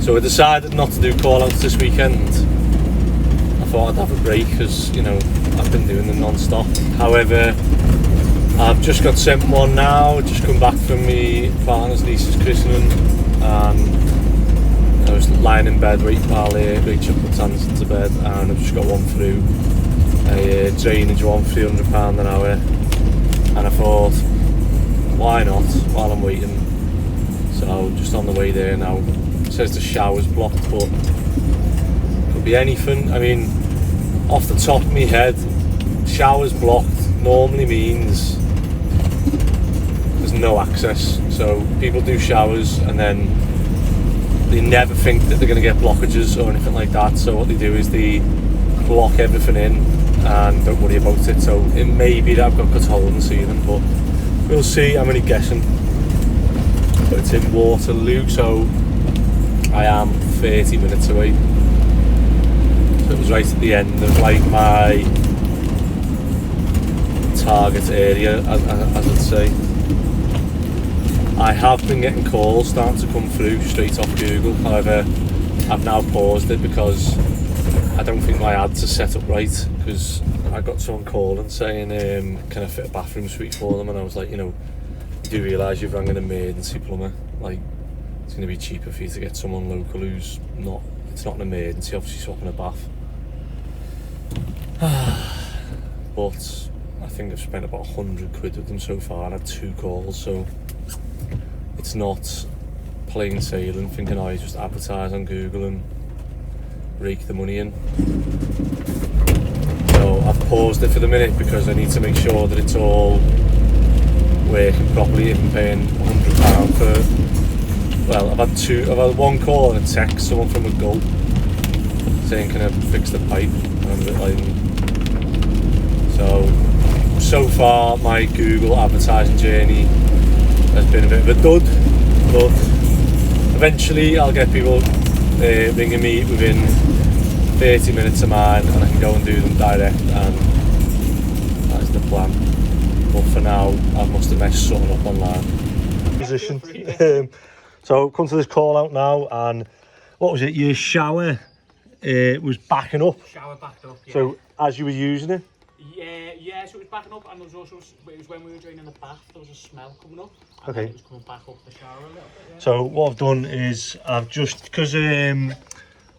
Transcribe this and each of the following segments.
So I decided not to do call-outs this weekend. I thought I'd have a break because, you know, I've been doing them non-stop. However, I've just got sent one now, just come back from my partner's niece's christening, and I was lying in bed waiting while Rachel puts hands into bed, and I've just got one through, a drainage one, £300 an hour, and I thought, why not, while I'm waiting. So just on the way there now. It says the shower's blocked, but it could be anything. I mean, off the top of my head, shower's blocked normally means there's no access. So people do showers and then they never think that they're going to get blockages or anything like that. So what they do is they block everything in and don't worry about it. So it may be that I've got a hole in the ceiling, but we'll see. I'm only guessing. But it's in Waterloo, so I am 30 minutes away. So it was right at the end of like my target area, as I'd say. I have been getting calls starting to come through straight off Google. However, I've now paused it because I don't think my ads are set up right, because I got someone calling saying can I fit a bathroom suite for them, and I was like, you know, you do realise you've rang an emergency plumber, like it's going to be cheaper for you to get someone local who's not, it's not an emergency, obviously swapping a bath. But I think I've spent about 100 quid with them so far. I had 2 calls, so it's not plain sailing thinking I just advertise on Google and rake the money in. So I've paused it for the minute because I need to make sure that it's all working properly. Even paying £100 for, well, I've had 1 call and a text, someone from a Gulp saying can I fix the pipe, and I'm a bit like, so far my Google advertising journey has been a bit of a dud, but eventually I'll get people ringing me within 30 minutes of mine and I can go and do them direct, and that is the plan. But for now I must have messed something up online. Position. So come to this call out now, and what was it, your shower was backing up? Shower backed up, yeah. So as you were using it? Yeah, so it was backing up, and there was also, it was when we were draining the bath, there was a smell coming up, and okay, then it was coming back up the shower a little bit, yeah. So what I've done is I've just, because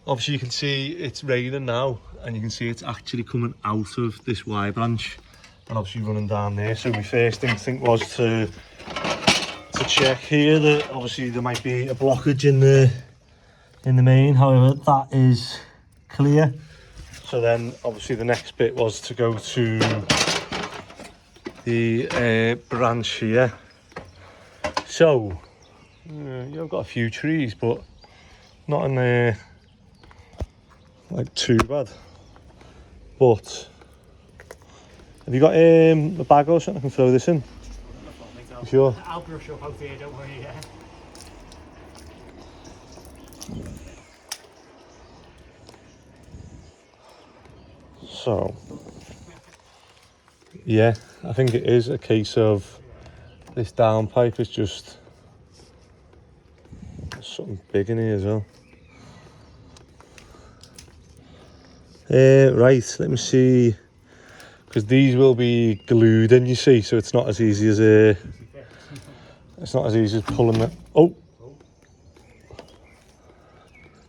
obviously you can see it's raining now, and you can see it's actually coming out of this Y branch and obviously running down there. So my first instinct was to check here that obviously there might be a blockage in the main. However, that is clear. So then obviously the next bit was to go to the branch here. So you've got a few trees, but not in there like too bad. But have you got a bag or something I can throw this in? Sure. I'll brush up out here, don't worry, yeah. So, yeah, I think it is a case of this downpipe is just something big in here as well. Right, let me see, because these will be glued in, you see, so it's not as easy as pulling it. Oh.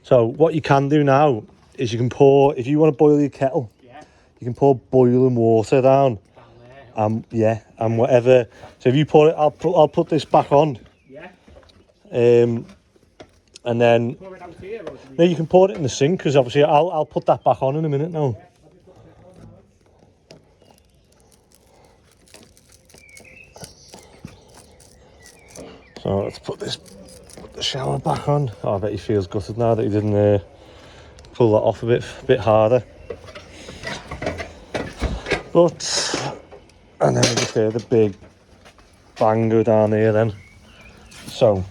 So what you can do now is you can pour, if you want to boil your kettle, Yeah. you can pour boiling water down Down there. Yeah, and whatever. So if you pour it, I'll put this back on. Yeah. And then Pour it out here, or no, you can pour it in the sink, because obviously I'll put that back on in a minute now. So let's put the shower back on. Oh, I bet he feels gutted now that he didn't pull that off a bit harder. But, and then we just hear the big bang go down here then. So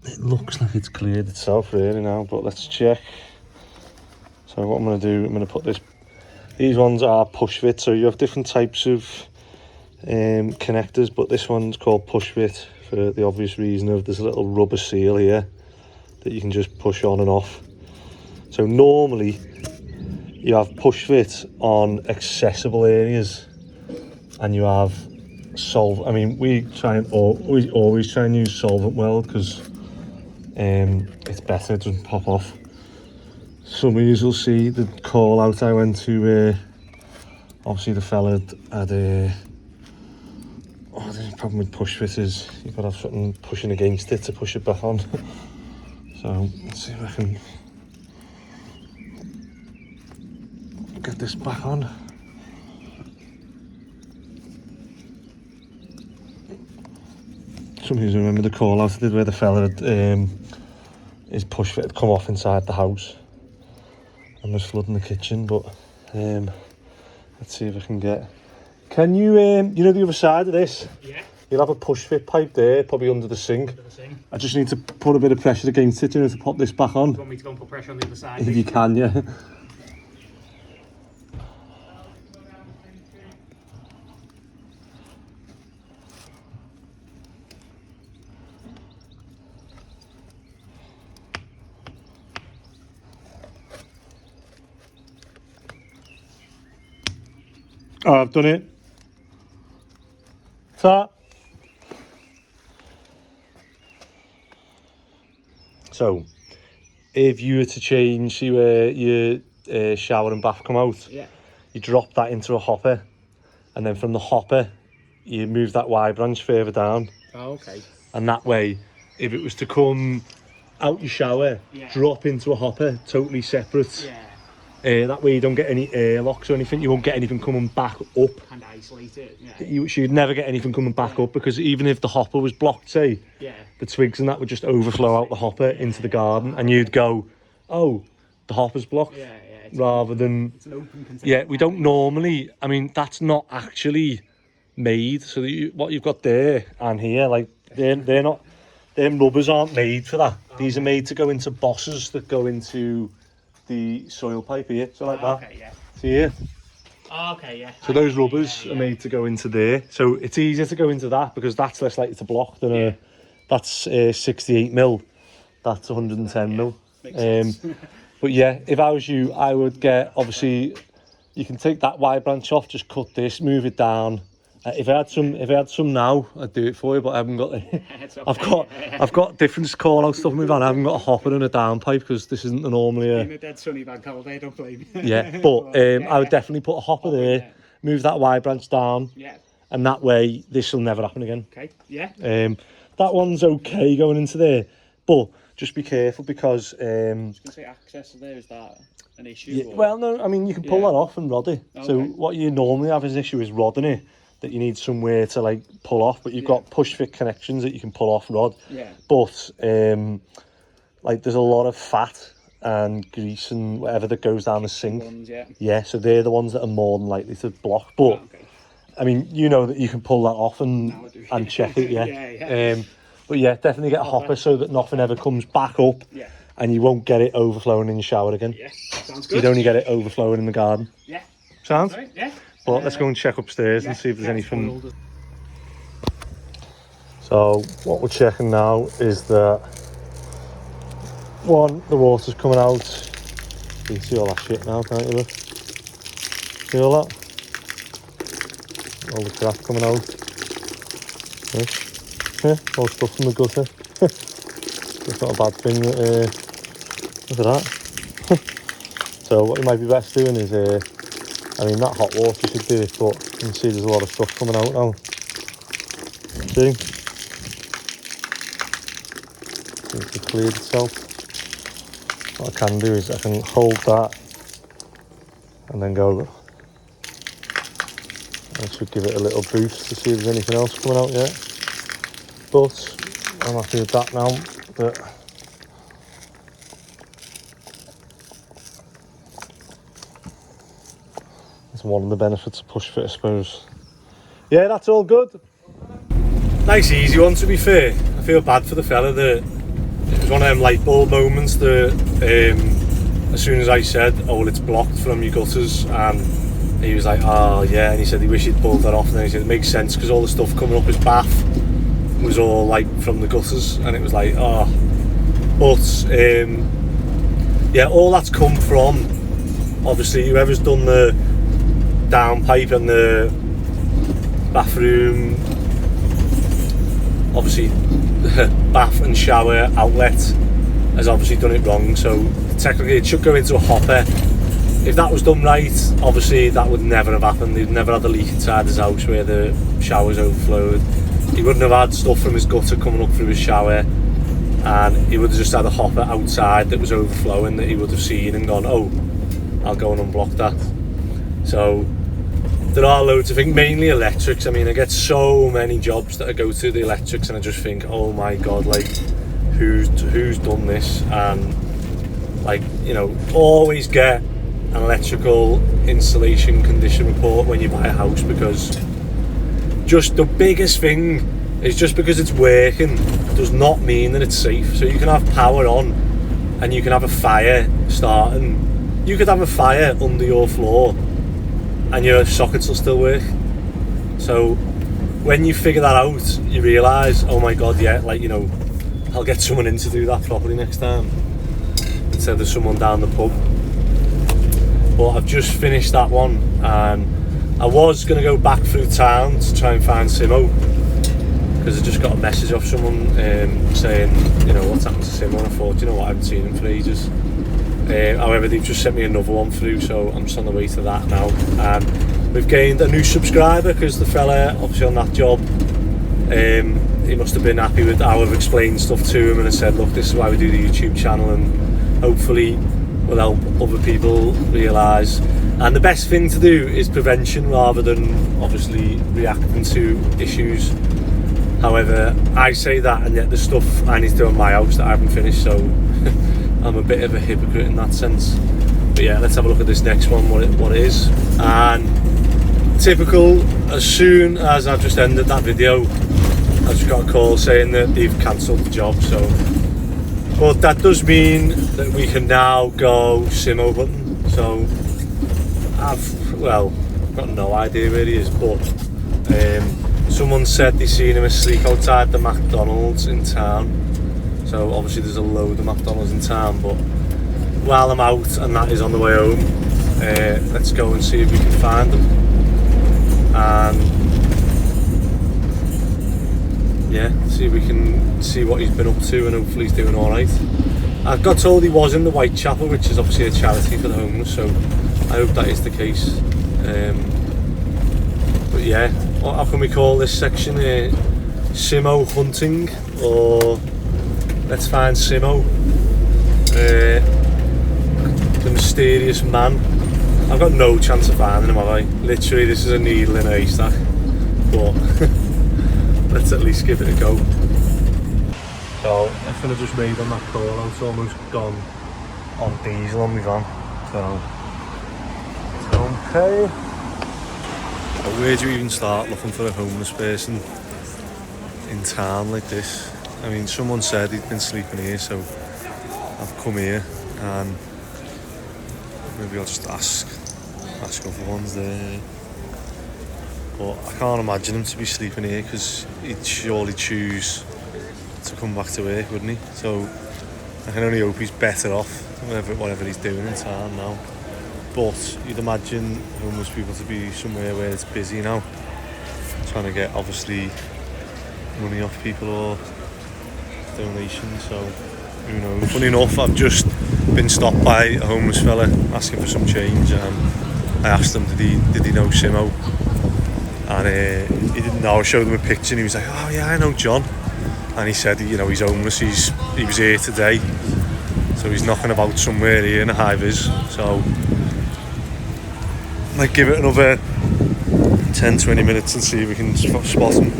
it looks like it's cleared itself really now, but let's check. So what I'm going to do, I'm going to put these ones are push fit, so you have different types of connectors, but this one's called push fit for the obvious reason of there's a little rubber seal here that you can just push on and off. So normally you have push fit on accessible areas, and you have I mean, we always try and use solvent weld because it's better, it doesn't pop off. Some of you will see the call out I went to, obviously the fella had the problem with push fit is you've got to have something pushing against it to push it back on. So let's see if I can get this back on. Some of you remember the call out I did where the fella had his push fit had come off inside the house and was flooding the kitchen, but let's see if I can get... Can you, you know the other side of this? Yeah. You'll have a push fit pipe there, probably under the sink. Under the sink. I just need to put a bit of pressure against it, you know, to pop this back on. You want me to go and put pressure on the other side? If you can, yeah. Oh, I've done it. So, if you were to change, see where your shower and bath come out, yeah, you drop that into a hopper, and then from the hopper, you move that Y branch further down. Oh, okay. And that way, if it was to come out your shower, yeah, drop into a hopper, totally separate. Yeah. That way you don't get any airlocks or anything, you won't get anything coming back up. And isolate it, yeah. You'd never get anything coming back up, because even if the hopper was blocked, say, yeah, the twigs and that would just overflow out the hopper into the garden, and you'd go, oh, the hopper's blocked, yeah, rather than... It's an open container. Yeah, we don't normally... I mean, that's not actually made, so that what you've got there and here, like, they're not... Them rubbers aren't made for that. Oh, These are made to go into bosses that go into the soil pipe here, so like that. Okay, yeah. See here? Oh, okay, yeah. So those rubbers are made to go into there. So it's easier to go into that because that's less likely to block than that's 68 mil. That's 110 mil. Makes sense. But yeah, if I was you, I would get, obviously, you can take that Y branch off, just cut this, move it down. If I had some now, I'd do it for you, but I haven't got it. Okay. I've got different call out stuff in my van. I haven't got a hopper and a down pipe because this isn't normally In a dead sunny bank holiday, don't blame me. Yeah, but I would definitely put a hopper there, move that Y branch down, and that way this will never happen again. Okay, yeah. That one's okay going into there, but just be careful because... I was going to say access to there, is that an issue? Yeah, well, no, I mean, you can pull that off and rod it. Okay. So what you normally have as an issue is rodding it, that you need somewhere to like pull off, but you've got push fit connections that you can pull off rod. Yeah. But like there's a lot of fat and grease and whatever that goes down the sink. Ones, so they're the ones that are more than likely to block. But I mean, you know that you can pull that off and check it. But yeah, definitely get a hopper so that nothing ever comes back up. Yeah. And you won't get it overflowing in your shower again. Yeah, sounds good. You'd only get it overflowing in the garden. Yeah. Sounds? Right, yeah. But let's go and check upstairs and see if there's anything. So what we're checking now is that one, the water's coming out. You can see all that shit now, can't you? Look? See all that? All the crap coming out. Yeah, all stuff from the gutter. It's not a bad thing. Look at that. So what you might be best doing is, I mean, that hot water should do it, but you can see there's a lot of stuff coming out now. See? Seems to have cleared itself. What I can do is I can hold that and then go. I should give it a little boost to see if there's anything else coming out yet. But I'm happy with that now. But it's one of the benefits of push fit, I suppose. Yeah, that's all good. Nice easy one, to be fair. I feel bad for the fella that it was one of them light bulb moments that as soon as I said, oh, it's blocked from your gutters, and he was like, oh yeah, and he said he wished he'd pulled that off, and then he said it makes sense because all the stuff coming up his bath was all like from the gutters, and it was like, oh. But yeah, all that's come from obviously whoever's done the downpipe and the bathroom, obviously bath and shower outlet has obviously done it wrong. So technically it should go into a hopper. If that was done right, obviously that would never have happened. He'd never had a leak inside his house where the shower's overflowed. He wouldn't have had stuff from his gutter coming up through his shower, and he would have just had a hopper outside that was overflowing that he would have seen and gone, oh, I'll go and unblock that. So there are loads of things, mainly electrics. I mean, I get so many jobs that I go to the electrics and I just think, oh my god, like who's done this? And like, you know, always get an electrical installation condition report when you buy a house, because just the biggest thing is just because it's working does not mean that it's safe. So you can have power on and you can have a fire starting. You could have a fire under your floor and your sockets will still work. So when you figure that out, you realise, oh my god, yeah, like, you know, I'll get someone in to do that properly next time instead of someone down the pub. But I've just finished that one, and I was going to go back through town to try and find Simmo, because I just got a message off someone saying, you know, what's happened to Simmo, and I thought, you know what, I haven't seen him for ages. However, they've just sent me another one through, so I'm just on the way to that now. And we've gained a new subscriber, because the fella obviously on that job, he must have been happy with how I've explained stuff to him, and I said, look, this is why we do the YouTube channel, and hopefully will help other people realise. And the best thing to do is prevention rather than obviously reacting to issues. However, I say that, and yet there's stuff I need to do in my house that I haven't finished, so I'm a bit of a hypocrite in that sense. But yeah, let's have a look at this next one, what it is. And typical, as soon as I've just ended that video, I just got a call saying that they've cancelled the job. So, but that does mean that we can now go Simmo button. So I've got no idea where he is, but someone said they seen him asleep outside the McDonald's in town. So obviously there's a load of McDonald's in town, but while I'm out and that is on the way home, let's go and see if we can find him. And yeah, see if we can see what he's been up to, and hopefully he's doing alright. I got told he was in the Whitechapel, which is obviously a charity for the homeless, so I hope that is the case. But yeah, how can we call this section? Simmo hunting, or let's find Simmo, the mysterious man. I've got no chance of finding him, have I? Literally, this is a needle in a haystack, but let's at least give it a go. So I could have just made on that call out, it's almost gone on diesel on my van, so it's okay. But where do you even start looking for a homeless person in town like this? I mean, someone said he'd been sleeping here, so I've come here, and maybe I'll just ask other ones there. But I can't imagine him to be sleeping here, because he'd surely choose to come back to work, wouldn't he? So I can only hope he's better off, whatever he's doing in town now. But you'd imagine homeless people to be somewhere where it's busy now, trying to get obviously money off people or donations, so who knows. Funny enough, I've just been stopped by a homeless fella asking for some change, and I asked him did he know Simmo, and he didn't know. I showed him a picture and he was like, oh yeah, I know John. And he said, you know, he's homeless, he was here today, so he's knocking about somewhere here in a high vis. So might give it another 10-20 minutes and see if we can spot him.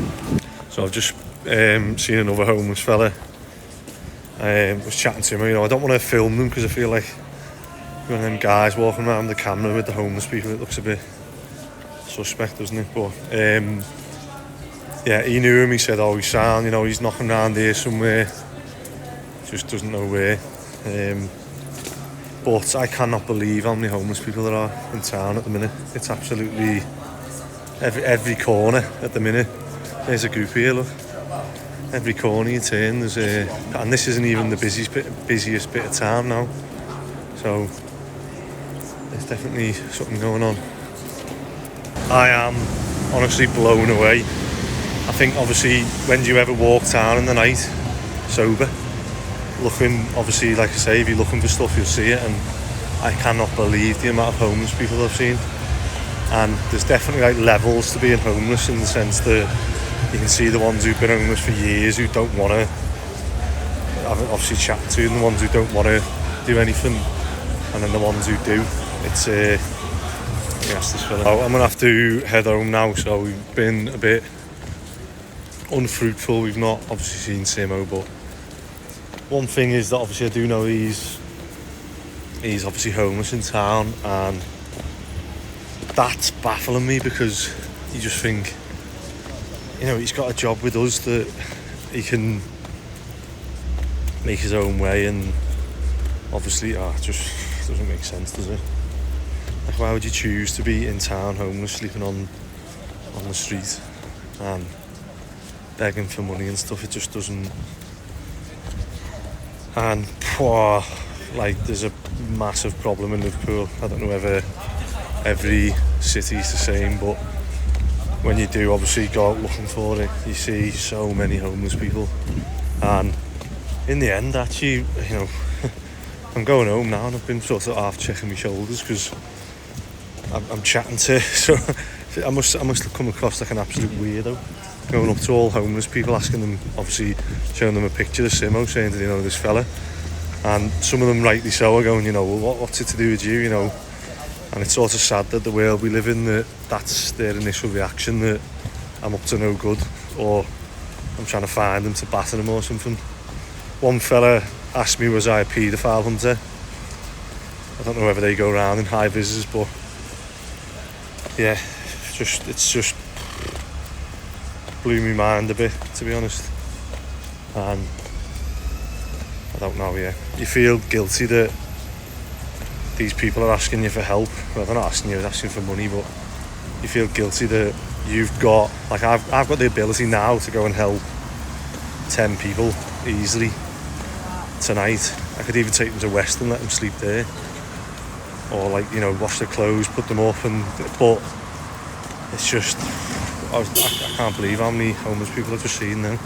So I've just seen another homeless fella. Was chatting to him. You know, I don't want to film them because I feel like one of them guys walking around the camera with the homeless people, it looks a bit suspect, doesn't it? But yeah, he knew him. He said, oh, he's sound, you know, he's knocking around here somewhere, just doesn't know where. But I cannot believe how many homeless people there are in town at the minute. It's absolutely every corner at the minute. There's a group here, look. every corner you turn there's and this isn't even the busiest bit of town now, so there's definitely something going on. I am honestly blown away. I think obviously when do you ever walk town in the night sober, looking, obviously like I say, if you're looking for stuff you'll see it, and I cannot believe the amount of homeless people I've seen. And there's definitely like levels to being homeless, in the sense that you can see the ones who've been homeless for years who don't want to, I've obviously chatted to, and the ones who don't want to do anything, and then the ones who do. It's yes, this fella. I'm gonna have to head home now, so we've been a bit unfruitful. We've not obviously seen Simmo, but one thing is that obviously I do know he's obviously homeless in town, and that's baffling me, because you just think, you know, he's got a job with us that he can make his own way, and obviously it just doesn't make sense, does it? Like, why would you choose to be in town homeless, sleeping on the street and begging for money and stuff? It just doesn't. And like, there's a massive problem in Liverpool. I don't know whether every city's the same, but when you do obviously go out looking for it, you see so many homeless people. And in the end, actually, you know, I'm going home now, and I've been sort of half checking my shoulders, because I'm chatting to, so I must have come across like an absolute weirdo, going up to all homeless people, asking them, obviously showing them a picture of Simmo, saying, do you know this fella? And some of them, rightly so, are going, you know, well, what's it to do with you, you know? And it's sort of sad that the world we live in, that's their initial reaction, that I'm up to no good, or I'm trying to find them to batter them or something. One fella asked me, was I a paedophile hunter? I don't know whether they go around in high visors, but yeah, it's just blew my mind a bit, to be honest. And I don't know, yeah. You feel guilty that these people are asking you for help. Well, they're not asking you, they're asking for money, but you feel guilty that you've got, like, I've got the ability now to go and help 10 people easily tonight. I could even take them to West and let them sleep there, or, like, you know, wash their clothes, put them up, but it's just, I can't believe how many homeless people I've just seen now,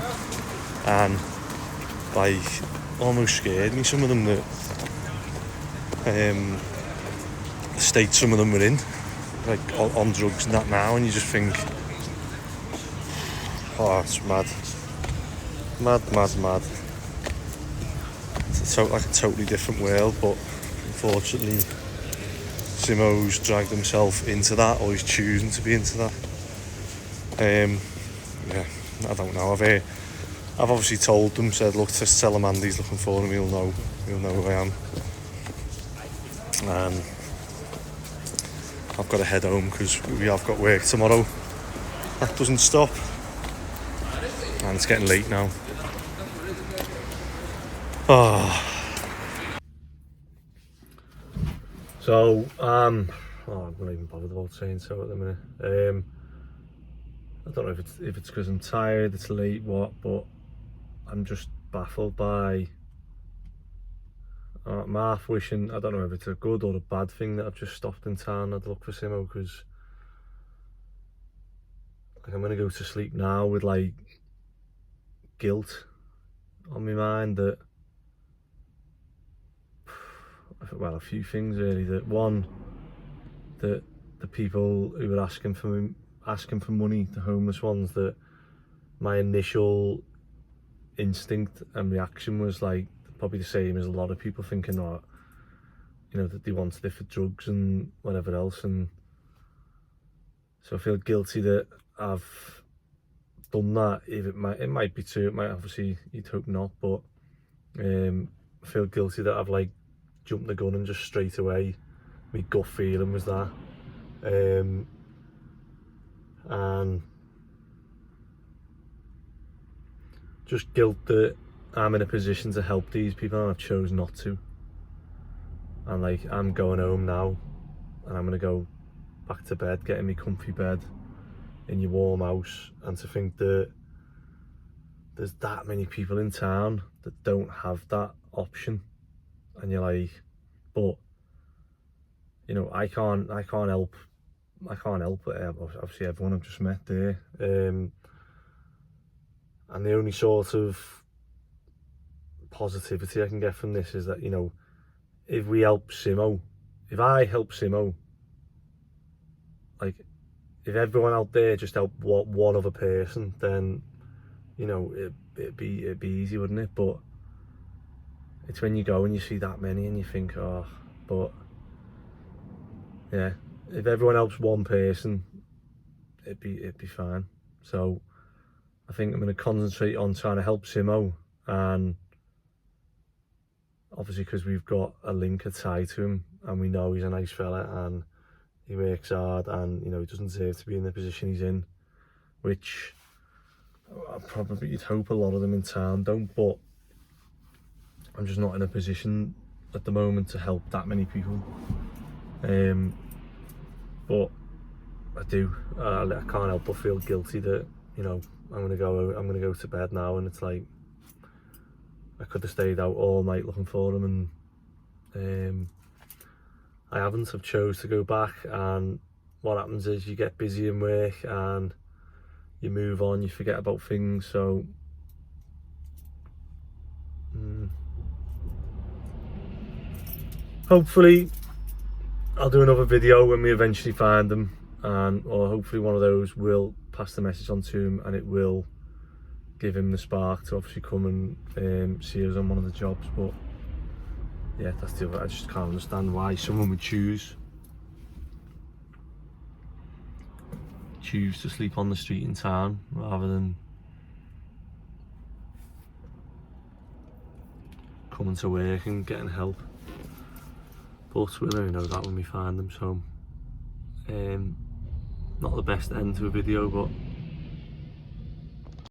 and like, almost scared me, some of them, that the state some of them were in, like on drugs and that now, and you just think, oh, it's mad. It's like a totally different world, but unfortunately Simmo's dragged himself into that, or he's choosing to be into that. Yeah, I don't know. I've obviously told them, said, look, just tell him Andy's looking for him, he'll know who I am. And I've got to head home, because we have got work tomorrow. That doesn't stop, and it's getting late now. So I'm not even bothered about saying so at the minute. I don't know if it's because I'm tired, it's late, but I'm just baffled by. I'm half wishing, I don't know if it's a good or a bad thing that I've just stopped in town and look for Simmo, because like, I'm gonna go to sleep now with like guilt on my mind, that, well, a few things really. That one, that the people who were asking for money, the homeless ones, that my initial instinct and reaction was like probably the same as a lot of people, thinking, oh, you know, that they wanted it for drugs and whatever else. And so I feel guilty that I've done that. If it might be true, it might, obviously you'd hope not, but I feel guilty that I've like jumped the gun and just straight away my gut feeling was that. And just guilt that I'm in a position to help these people and I've chosen not to. And like, I'm going home now, and I'm gonna go back to bed, get in my comfy bed in your warm house, and to think that there's that many people in town that don't have that option, and you're like, but you know, I can't help obviously everyone I've just met there, and the only sort of positivity I can get from this is that, you know, if we help Simmo, if I help Simmo, like, if everyone out there just help one other person, then, you know, it'd be easy, wouldn't it? But it's when you go and you see that many and you think, oh, but yeah, if everyone helps one person, it'd be fine. So I think I'm going to concentrate on trying to help Simmo, and obviously because we've got a link, a tie to him, and we know he's a nice fella and he works hard, and you know, he doesn't deserve to be in the position he's in, which you'd hope a lot of them in town don't, but I'm just not in a position at the moment to help that many people. But I do. I can't help but feel guilty that, you know, I'm gonna go to bed now, and it's like I could have stayed out all night looking for him, and I haven't. I've chose to go back, and what happens is you get busy in work and you move on, you forget about things. So hopefully I'll do another video when we eventually find them, or hopefully one of those will pass the message on to him, and it will give him the spark to obviously come and see us on one of the jobs. But yeah, that's the other. I just can't understand why someone would choose to sleep on the street in town rather than coming to work and getting help. But we'll only know that when we find them. So not the best end to a video, but